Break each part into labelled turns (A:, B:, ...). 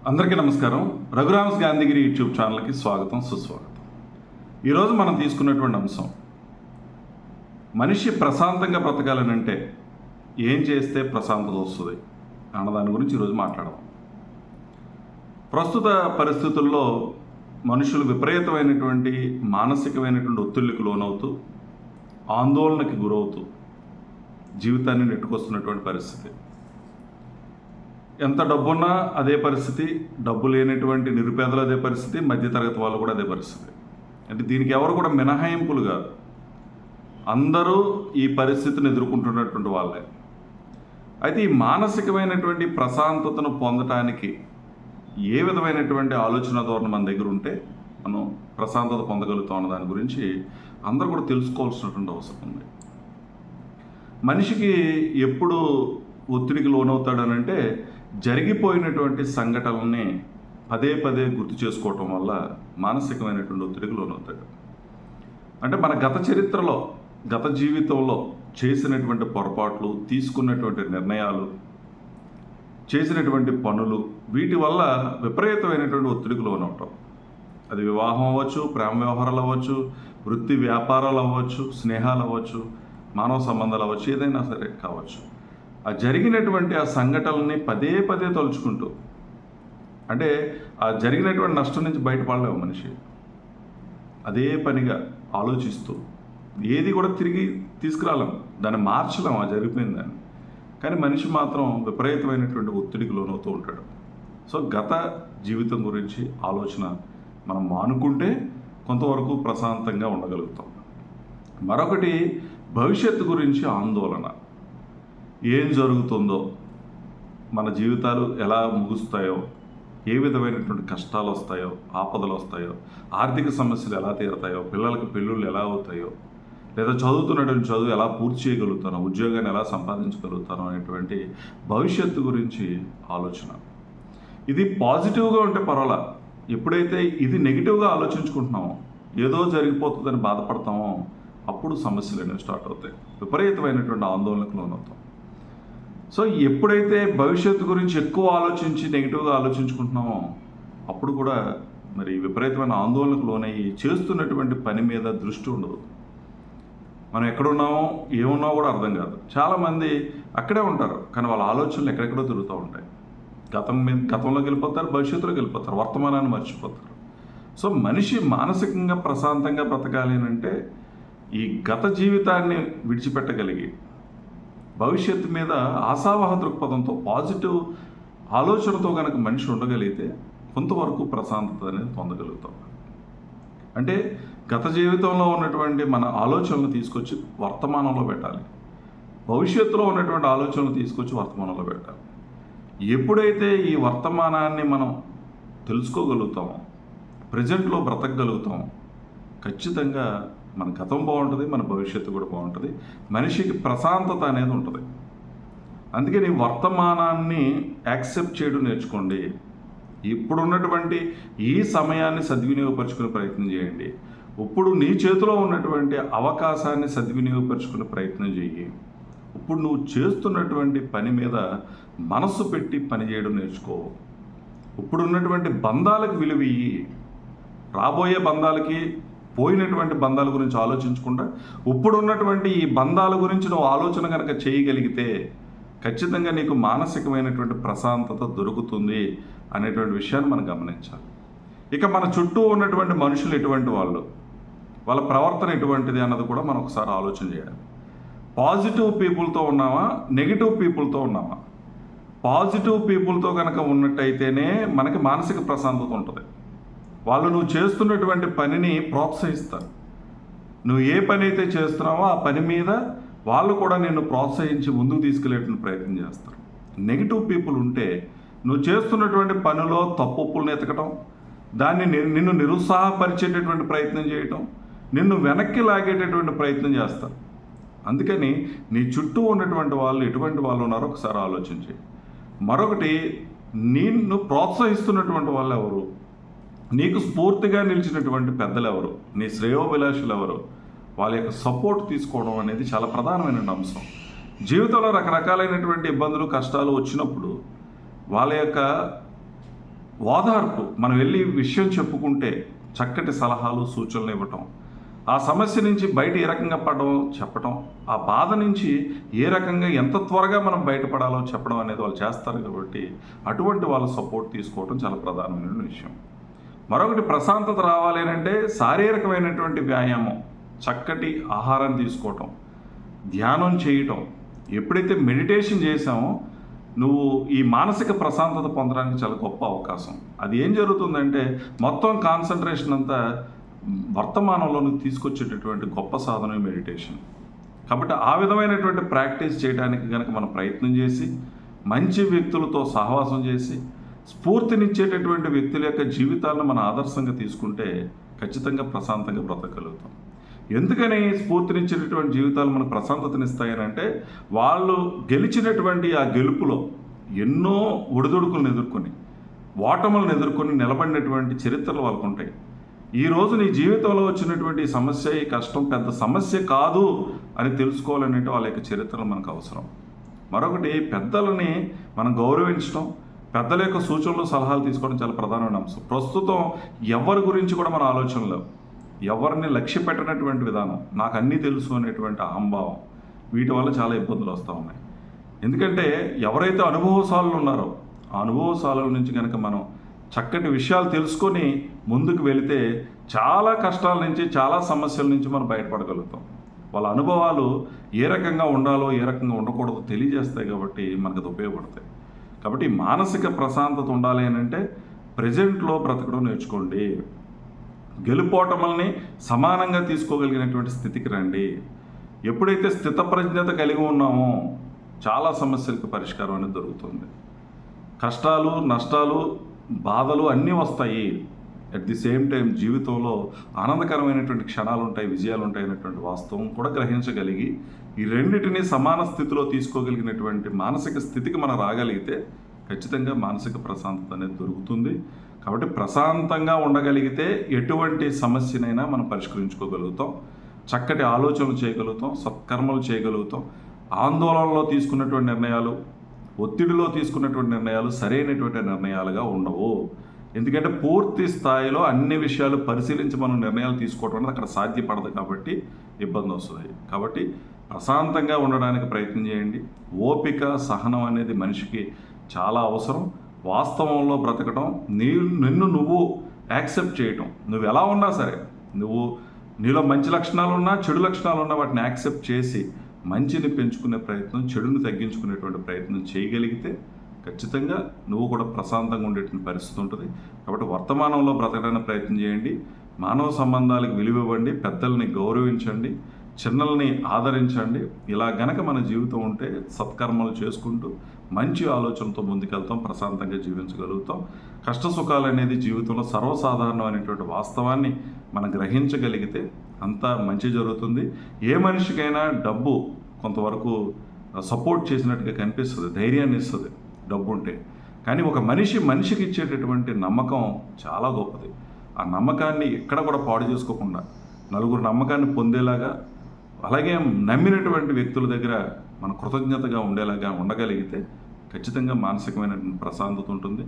A: అందరికీ నమస్కారం. రఘురామ్స్ గాంధీగిరి యూట్యూబ్ ఛానల్కి స్వాగతం, సుస్వాగతం. ఈరోజు మనం తీసుకున్నటువంటి అంశం, మనిషి ప్రశాంతంగా బ్రతకాలనంటే ఏం చేస్తే ప్రశాంతత వస్తుంది అన్నదాని గురించి ఈరోజు మాట్లాడదాం. ప్రస్తుత పరిస్థితుల్లో మనుషులు విపరీతమైనటువంటి మానసికమైనటువంటి ఒత్తిళ్ళకి లోనవుతూ, ఆందోళనకి గురవుతూ జీవితాన్ని నెట్టుకొస్తున్నటువంటి పరిస్థితి. ఎంత డబ్బున్నా అదే పరిస్థితి, డబ్బు లేనటువంటి నిరుపేదలు అదే పరిస్థితి, మధ్యతరగతి వాళ్ళు కూడా అదే పరిస్థితి. అంటే దీనికి ఎవరు కూడా మినహాయింపులు కాదు, అందరూ ఈ పరిస్థితిని ఎదుర్కొంటున్నటువంటి వాళ్ళే. అయితే ఈ మానసికమైనటువంటి ప్రశాంతతను పొందటానికి ఏ విధమైనటువంటి ఆలోచన ధోరణి మన దగ్గర ఉంటే మనం ప్రశాంతత పొందగలుగుతాం అన్న దాని గురించి అందరూ కూడా తెలుసుకోవాల్సినటువంటి అవసరం ఉంది. మనిషికి ఎప్పుడు ఒత్తిడికి లోనవుతాడనంటే జరిగిపోయినటువంటి సంఘటనల్ని పదే పదే గుర్తు చేసుకోవటం వల్ల మానసికమైనటువంటి ఒత్తిడికి లోనవుతాడు. అంటే మన గత చరిత్రలో, గత జీవితంలో చేసినటువంటి పొరపాట్లు, తీసుకున్నటువంటి నిర్ణయాలు, చేసినటువంటి పనులు, వీటి వల్ల విపరీతమైనటువంటి ఒత్తిడికి లోనవటం. అది వివాహం అవ్వచ్చు, ప్రేమ వ్యవహారాలు అవ్వచ్చు, వృత్తి వ్యాపారాలు అవ్వచ్చు, స్నేహాలు అవ్వచ్చు, మానవ సంబంధాలు అవ్వచ్చు, ఏదైనా సరే కావచ్చు. ఆ జరిగినటువంటి ఆ సంఘటనల్ని పదే పదే తలుచుకుంటూ, అంటే ఆ జరిగినటువంటి నష్టం నుంచి బయటపడలేము మనిషి. అదే పనిగా ఆలోచిస్తూ ఏది కూడా తిరిగి తీసుకురాలేము, దాన్ని మార్చలేము ఆ జరిగిపోయిన దాన్ని. కానీ మనిషి మాత్రం విపరీతమైనటువంటి ఒత్తిడికి లోనవుతూ ఉంటాడు. సో గత జీవితం గురించి ఆలోచన మనం మానుకుంటే కొంతవరకు ప్రశాంతంగా ఉండగలుగుతాం. మరొకటి, భవిష్యత్తు గురించి ఆందోళన. ఏం జరుగుతుందో, మన జీవితాలు ఎలా ముగుస్తాయో, ఏ విధమైనటువంటి కష్టాలు వస్తాయో, ఆపదలు వస్తాయో, ఆర్థిక సమస్యలు ఎలా తీరుతాయో, పిల్లలకి పెళ్ళిళ్ళు ఎలా అవుతాయో, లేదా చదువుతున్నటువంటి చదువు ఎలా పూర్తి చేయగలుగుతానో, ఉద్యోగాన్ని ఎలా సంపాదించగలుగుతానో అనేటువంటి భవిష్యత్తు గురించి ఆలోచన. ఇది పాజిటివ్గా ఉంటే పర్వాలా. ఎప్పుడైతే ఇది నెగిటివ్గా ఆలోచించుకుంటున్నామో, ఏదో జరిగిపోతుందని బాధపడతామో, అప్పుడు సమస్యలు అనేవి స్టార్ట్ అవుతాయి. విపరీతమైనటువంటి ఆందోళనకు లోనవుతాం. సో ఎప్పుడైతే భవిష్యత్తు గురించి ఎక్కువ ఆలోచించి నెగిటివ్గా ఆలోచించుకుంటున్నామో, అప్పుడు కూడా మరి విపరీతమైన ఆందోళనకు లోనయ్యి చేస్తున్నటువంటి పని మీద దృష్టి ఉండదు. మనం ఎక్కడున్నామో, ఏమున్నామో కూడా అర్థం కాదు. చాలామంది అక్కడే ఉంటారు, కానీ వాళ్ళ ఆలోచనలు ఎక్కడెక్కడో తిరుగుతూ ఉంటాయి. గతంలోకి వెళ్ళిపోతారు, భవిష్యత్తులోకి వెళ్ళిపోతారు, వర్తమానాన్ని మర్చిపోతారు. సో మనిషి మానసికంగా ప్రశాంతంగా బ్రతకాలి అంటే ఈ గత జీవితాన్ని విడిచిపెట్టగలిగి భవిష్యత్తు మీద ఆశావహ దృక్పథంతో, పాజిటివ్ ఆలోచనతో కనుక మనిషి ఉండగలిగితే కొంతవరకు ప్రశాంతత అనేది పొందగలుగుతాం. అంటే గత జీవితంలో ఉన్నటువంటి మన ఆలోచనలు తీసుకొచ్చి వర్తమానంలో పెట్టాలి, భవిష్యత్తులో ఉన్నటువంటి ఆలోచనలు తీసుకొచ్చి వర్తమానంలో పెట్టాలి. ఎప్పుడైతే ఈ వర్తమానాన్ని మనం తెలుసుకోగలుగుతామో, ప్రజెంట్లో బ్రతకగలుగుతామో, ఖచ్చితంగా మన గతం బాగుంటుంది, మన భవిష్యత్తు కూడా బాగుంటుంది, మనిషికి ప్రశాంతత అనేది ఉంటుంది. అందుకని వర్తమానాన్ని యాక్సెప్ట్ చేయడం నేర్చుకోండి. ఇప్పుడున్నటువంటి ఈ సమయాన్ని సద్వినియోగపరుచుకునే ప్రయత్నం చేయండి. ఇప్పుడు నీ చేతిలో ఉన్నటువంటి అవకాశాన్ని సద్వినియోగపరుచుకునే ప్రయత్నం చేయి. ఇప్పుడు నువ్వు చేస్తున్నటువంటి పని మీద మనస్సు పెట్టి పని చేయడం నేర్చుకో. ఇప్పుడున్నటువంటి బంధాలకు విలువ ఇయ్యి. రాబోయే బంధాలకి, పోయినటువంటి బంధాల గురించి ఆలోచించకుండా ఇప్పుడు ఉన్నటువంటి ఈ బంధాల గురించి నువ్వు ఆలోచన కనుక చేయగలిగితే ఖచ్చితంగా నీకు మానసికమైనటువంటి ప్రశాంతత దొరుకుతుంది అనేటువంటి విషయాన్ని మనం గమనించాలి. ఇక మన చుట్టూ ఉన్నటువంటి మనుషులు ఎటువంటి వాళ్ళు, వాళ్ళ ప్రవర్తన ఎటువంటిది అన్నది కూడా మనం ఒకసారి ఆలోచన చేయాలి. పాజిటివ్ పీపుల్తో ఉన్నామా, నెగిటివ్ పీపుల్తో ఉన్నామా? పాజిటివ్ పీపుల్తో కనుక ఉన్నట్టయితేనే మనకి మానసిక ప్రశాంతత ఉంటుంది. వాళ్ళు నువ్వు చేస్తున్నటువంటి పనిని ప్రోత్సహిస్తారు. నువ్వు ఏ పని అయితే చేస్తున్నావో ఆ పని మీద వాళ్ళు కూడా నిన్ను ప్రోత్సహించి ముందుకు తీసుకెళ్లేటువంటి ప్రయత్నం చేస్తారు. నెగిటివ్ పీపుల్ ఉంటే నువ్వు చేస్తున్నటువంటి పనిలో తప్పులను ఎతకటం, దాన్ని నిన్ను నిరుత్సాహపరిచేటటువంటి ప్రయత్నం చేయటం, నిన్ను వెనక్కి లాగేటటువంటి ప్రయత్నం చేస్తారు. అందుకని నీ చుట్టూ ఉన్నటువంటి వాళ్ళు ఎటువంటి వాళ్ళు ఉన్నారో ఒకసారి ఆలోచించి. మరొకటి, నిన్ను ప్రోత్సహిస్తున్నటువంటి వాళ్ళు ఎవరు, నీకు స్ఫూర్తిగా నిలిచినటువంటి పెద్దలు ఎవరు, నీ శ్రేయోభిలాషులు ఎవరు, వాళ్ళ యొక్క సపోర్ట్ తీసుకోవడం అనేది చాలా ప్రధానమైన అంశం. జీవితంలో రకరకాలైనటువంటి ఇబ్బందులు, కష్టాలు వచ్చినప్పుడు వాళ్ళ యొక్క ఓదార్పు, మనం వెళ్ళి విషయం చెప్పుకుంటే చక్కటి సలహాలు సూచనలు ఇవ్వటం, ఆ సమస్య నుంచి బయట ఏ రకంగా పడడం చెప్పటం, ఆ బాధ నుంచి ఏ రకంగా ఎంత త్వరగా మనం బయటపడాలో చెప్పడం అనేది వాళ్ళు చేస్తారు. కాబట్టి అటువంటి వాళ్ళ సపోర్ట్ తీసుకోవడం చాలా ప్రధానమైన విషయం. మరొకటి, ప్రశాంతత రావాలి అంటే శారీరకమైనటువంటి వ్యాయామం, చక్కటి ఆహారం తీసుకోవటం, ధ్యానం చేయటం. ఎప్పుడైతే మెడిటేషన్ చేసామో నువ్వు ఈ మానసిక ప్రశాంతత పొందడానికి చాలా గొప్ప అవకాశం. అది ఏం జరుగుతుందంటే మొత్తం కాన్సన్ట్రేషన్ అంతా వర్తమానంలోకి తీసుకొచ్చేటటువంటి గొప్ప సాధనం మెడిటేషన్. కాబట్టి ఆ విధమైనటువంటి ప్రాక్టీస్ చేయడానికి కనుక మనం ప్రయత్నం చేసి మంచి వ్యక్తులతో సహవాసం చేసి స్ఫూర్తినిచ్చేటటువంటి వ్యక్తుల యొక్క జీవితాలను మన ఆదర్శంగా తీసుకుంటే ఖచ్చితంగా ప్రశాంతంగా బ్రతకగలుగుతాం. ఎందుకని స్ఫూర్తినిచ్చేటటువంటి జీవితాలు మనకు ప్రశాంతతనిస్తాయని అంటే వాళ్ళు గెలిచినటువంటి ఆ గెలుపులో ఎన్నో ఒడిదుడుకులను ఎదుర్కొని ఓటములను ఎదుర్కొని నిలబడినటువంటి చరిత్రలు వాళ్ళకు ఉంటాయి. ఈరోజు నీ జీవితంలో వచ్చినటువంటి సమస్య, ఈ కష్టం పెద్ద సమస్య కాదు అని తెలుసుకోవాలంటే వాళ్ళ యొక్క చరిత్రలు మనకు అవసరం. మరొకటి, పెద్దలని మనం గౌరవించడం, పెద్దల యొక్క సూచనలు సలహాలు తీసుకోవడం చాలా ప్రధానమైన అంశం. ప్రస్తుతం ఎవరి గురించి కూడా మన ఆలోచనలు, ఎవరిని లక్ష్య పెట్టినటువంటి విధానం, నాకు అన్నీ తెలుసు అనేటువంటి అహంభావం, వీటి వల్ల చాలా ఇబ్బందులు వస్తూ ఉన్నాయి. ఎందుకంటే ఎవరైతే అనుభవశాలులు ఉన్నారో ఆ అనుభవశాలుల నుంచి కనుక మనం చక్కటి విషయాలు తెలుసుకొని ముందుకు వెళితే చాలా కష్టాల నుంచి, చాలా సమస్యల నుంచి మనం బయటపడగలుగుతాం. వాళ్ళ అనుభవాలు ఏ రకంగా ఉండాలో ఏ రకంగా ఉండకూడదో తెలియజేస్తాయి. కాబట్టి మనకు అది ఉపయోగపడతాయి. కాబట్టి మానసిక ప్రశాంతత ఉండాలి అని అంటే ప్రజెంట్లో బ్రతకడం నేర్చుకోండి. గెలుపోటముల్ని సమానంగా తీసుకోగలిగినటువంటి స్థితికి రండి. ఎప్పుడైతే స్థితప్రజ్ఞత కలిగి ఉన్నామో చాలా సమస్యలకు పరిష్కారం అనేది దొరుకుతుంది. కష్టాలు, నష్టాలు, బాధలు అన్నీ వస్తాయి. అట్ ది సేమ్ టైం జీవితంలో ఆనందకరమైనటువంటి క్షణాలు ఉంటాయి, విజయాలు ఉంటాయి అనేటువంటి వాస్తవం కూడా గ్రహించగలిగి ఈ రెండింటినీ సమాన స్థితిలో తీసుకోగలిగినటువంటి మానసిక స్థితికి మనం రాగలిగితే ఖచ్చితంగా మానసిక ప్రశాంతత అనేది దొరుకుతుంది. కాబట్టి ప్రశాంతంగా ఉండగలిగితే ఎటువంటి సమస్యనైనా మనం పరిష్కరించుకోగలుగుతాం, చక్కటి ఆలోచనలు చేయగలుగుతాం, సత్కర్మలు చేయగలుగుతాం. ఆందోళనలో తీసుకున్నటువంటి నిర్ణయాలు, ఒత్తిడిలో తీసుకున్నటువంటి నిర్ణయాలు సరైనటువంటి నిర్ణయాలుగా ఉండవు. ఎందుకంటే పూర్తి స్థాయిలో అన్ని విషయాలు పరిశీలించి మనం నిర్ణయాలు తీసుకోవడం అనేది అక్కడ సాధ్యపడదు. కాబట్టి ఇబ్బంది వస్తుంది. కాబట్టి ప్రశాంతంగా ఉండడానికి ప్రయత్నం చేయండి. ఓపిక, సహనం అనేది మనిషికి చాలా అవసరం. వాస్తవంలో బ్రతకడం, నిన్ను నువ్వు యాక్సెప్ట్ చేయటం, నువ్వు ఎలా ఉన్నా సరే, నీలో మంచి లక్షణాలు ఉన్నా చెడు లక్షణాలు ఉన్నా వాటిని యాక్సెప్ట్ చేసి మంచిని పెంచుకునే ప్రయత్నం, చెడుని తగ్గించుకునేటువంటి ప్రయత్నం చేయగలిగితే ఖచ్చితంగా నువ్వు కూడా ప్రశాంతంగా ఉండేటువంటి పరిస్థితి ఉంటుంది. కాబట్టి వర్తమానంలో బ్రతకడానికి ప్రయత్నం చేయండి. మానవ సంబంధాలకు విలువ ఇవ్వండి, పెద్దల్ని గౌరవించండి, చిన్నల్ని ఆదరించండి. ఇలా గనక మన జీవితం ఉంటే సత్కర్మలు చేసుకుంటూ మంచి ఆలోచనతో ముందుకెళ్తాం, ప్రశాంతంగా జీవించగలుగుతాం. కష్ట సుఖాలు అనేది జీవితంలో సర్వసాధారణమైనటువంటి వాస్తవాన్ని మనం గ్రహించగలిగితే అంతా మంచి జరుగుతుంది. ఏ మనిషికైనా డబ్బు కొంతవరకు సపోర్ట్ చేసినట్టుగా కనిపిస్తుంది, ధైర్యాన్ని ఇస్తుంది డబ్బు ఉంటే. కానీ ఒక మనిషికి ఇచ్చేటటువంటి నమ్మకం చాలా గొప్పది. ఆ నమ్మకాన్ని ఎక్కడ కూడా పాడు చేసుకోకుండా నలుగురు నమ్మకాన్ని పొందేలాగా, అలాగే నమ్మినటువంటి వ్యక్తుల దగ్గర మన కృతజ్ఞతగా ఉండేలాగా ఉండగలిగితే ఖచ్చితంగా మానసికమైన ప్రశాంతత ఉంటుంది.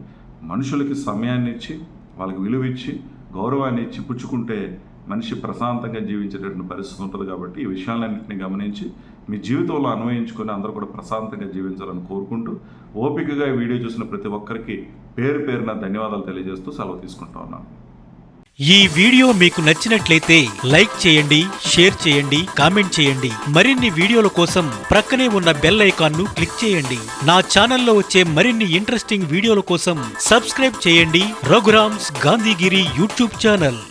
A: మనుషులకి సమయాన్ని ఇచ్చి, వాళ్ళకి విలువ ఇచ్చి, గౌరవాన్ని ఇచ్చి పుచ్చుకుంటే మనిషి ప్రశాంతంగా జీవించేటటువంటి పరిస్థితి ఉంటుంది. కాబట్టి ఈ విషయాలన్నింటినీ గమనించి మీ జీవితంలో అన్వయించుకొని అందరూ కూడా ప్రశాంతంగా జీవించాలని కోరుకుంటూ, ఓపికగా ఈ వీడియో చూసిన ప్రతి ఒక్కరికి పేరు పేరున ధన్యవాదాలు తెలియజేస్తూ సెలవు తీసుకుంటా ఉన్నాను.
B: ఈ వీడియో మీకు నచ్చినట్లయితే లైక్ చేయండి, షేర్ చేయండి, కామెంట్ చేయండి. మరిన్ని వీడియోల కోసం ప్రక్కనే ఉన్న బెల్ ఐకాన్ ను క్లిక్ చేయండి. నా ఛానల్లో వచ్చే మరిన్ని ఇంట్రెస్టింగ్ వీడియోల కోసం సబ్స్క్రైబ్ చేయండి రఘురామ్స్ గాంధీగిరి యూట్యూబ్ ఛానల్.